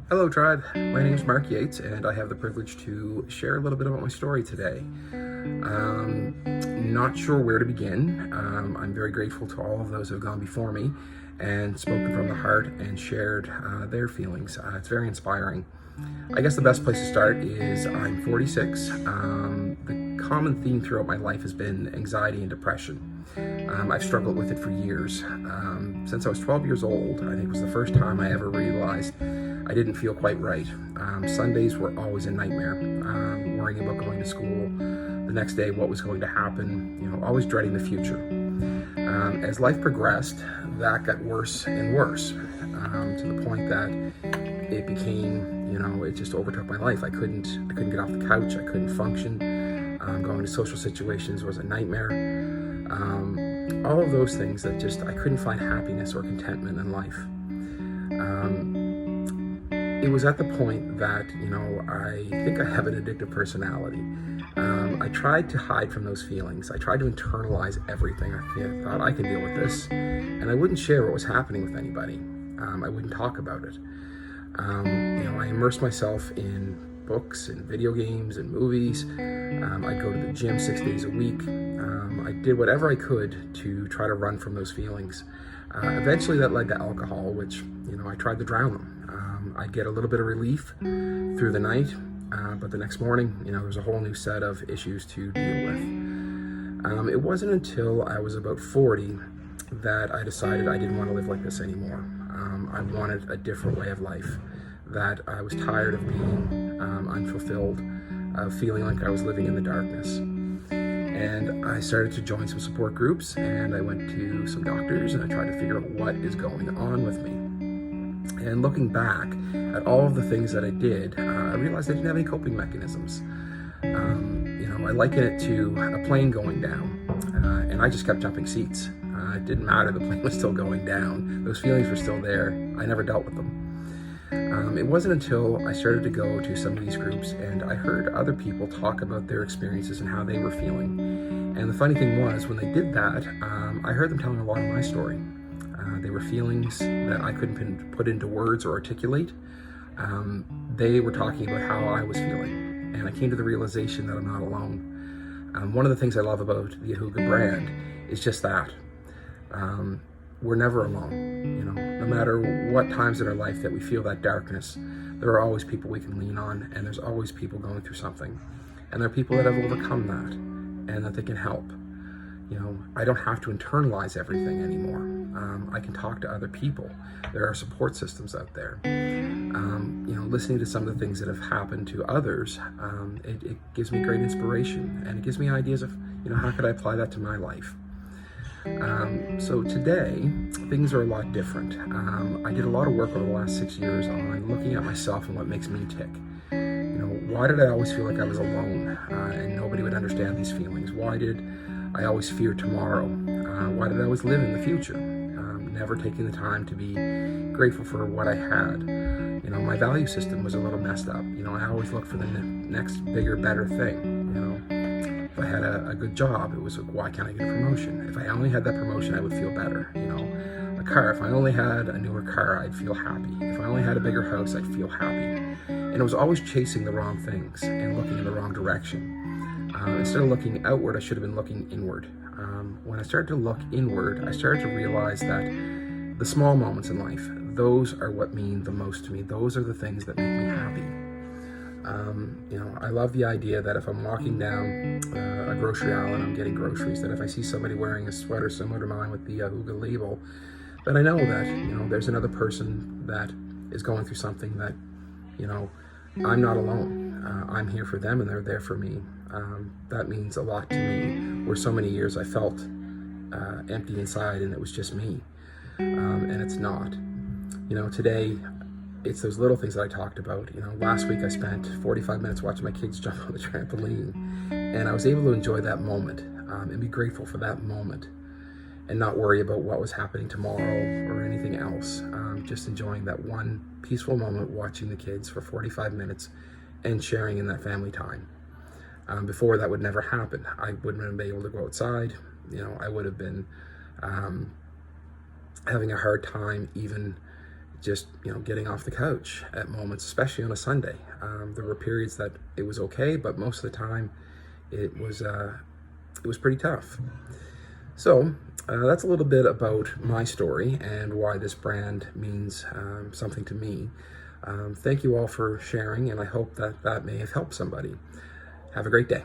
Hello, tribe. My name is Mark Yates, and I have the privilege to share a little bit about my story today. Not sure where to begin. I'm very grateful to all of those who have gone before me and spoken from the heart and shared their feelings. It's very inspiring. I guess the best place to start is I'm 46. The common theme throughout my life has been anxiety and depression. I've struggled with it for years. Since I was 12 years old, I think it was the first time I ever realized I didn't feel quite right. Sundays were always a nightmare, worrying about going to school, the next day what was going to happen, always dreading the future. As life progressed, that got worse and worse, to the point that it became, it just overtook my life. I couldn't get off the couch. I couldn't function. Going to social situations was a nightmare. All of those things that I couldn't find happiness or contentment in life. It was at the point that, I think I have an addictive personality. I tried to hide from those feelings. I tried to internalize everything. I thought I could deal with this, and I wouldn't share what was happening with anybody. I wouldn't talk about it. I immersed myself in books and video games and movies. I'd go to the gym 6 days a week. I did whatever I could to try to run from those feelings. Eventually that led to alcohol, which, I tried to drown them. I'd get a little bit of relief through the night, but the next morning, there's a whole new set of issues to deal with. It wasn't until I was about 40 that I decided I didn't want to live like this anymore. I wanted a different way of life, that I was tired of being unfulfilled, feeling like I was living in the darkness. And I started to join some support groups, and I went to some doctors, and I tried to figure out what is going on with me. And looking back at all of the things that I did, I realized I didn't have any coping mechanisms. I liken it to a plane going down, and I just kept jumping seats. It didn't matter, the plane was still going down. Those feelings were still there. I never dealt with them. It wasn't until I started to go to some of these groups and I heard other people talk about their experiences and how they were feeling. And the funny thing was, when they did that, I heard them telling a lot of my story. They were feelings that I couldn't put into words or articulate. They were talking about how I was feeling. And I came to the realization that I'm not alone. One of the things I love about the Ahuga brand is just that. We're never alone. No matter what times in our life that we feel that darkness, there are always people we can lean on, and there's always people going through something. And there are people that have overcome that and that they can help. I don't have to internalize everything anymore. I can talk to other people. There are support systems out there. Listening to some of the things that have happened to others, it gives me great inspiration, and it gives me ideas of, how could I apply that to my life? So today, things are a lot different. I did a lot of work over the last 6 years on looking at myself and what makes me tick. Why did I always feel like I was alone and nobody would understand these feelings? Why did I always fear tomorrow? Why did I always live in the future? Never taking the time to be grateful for what I had. My value system was a little messed up. I always looked for the next bigger, better thing. If I had a good job, it was like, why can't I get a promotion? If I only had that promotion, I would feel better. A car, if I only had a newer car, I'd feel happy. If I only had a bigger house, I'd feel happy. And it was always chasing the wrong things and looking in the wrong direction. Instead of looking outward, I should have been looking inward. When I started to look inward, I started to realize that the small moments in life, those are what mean the most to me. Those are the things that make me happy. I love the idea that if I'm walking down a grocery aisle and I'm getting groceries, that if I see somebody wearing a sweater similar to mine with the Ahuga label, that I know that, there's another person that is going through something that, I'm not alone. I'm here for them and they're there for me. That means a lot to me, where so many years I felt empty inside and it was just me. And it's not. Today, it's those little things that I talked about. Last week I spent 45 minutes watching my kids jump on the trampoline, and I was able to enjoy that moment and be grateful for that moment and not worry about what was happening tomorrow or anything else. Just enjoying that one peaceful moment watching the kids for 45 minutes and sharing in that family time. Before, that would never happen. I wouldn't have been able to go outside. I would have been having a hard time even just getting off the couch at moments, especially on a Sunday. There were periods that it was okay, but most of the time it was pretty tough. So that's a little bit about my story and why this brand means something to me. Thank you all for sharing, and I hope that may have helped somebody. Have a great day.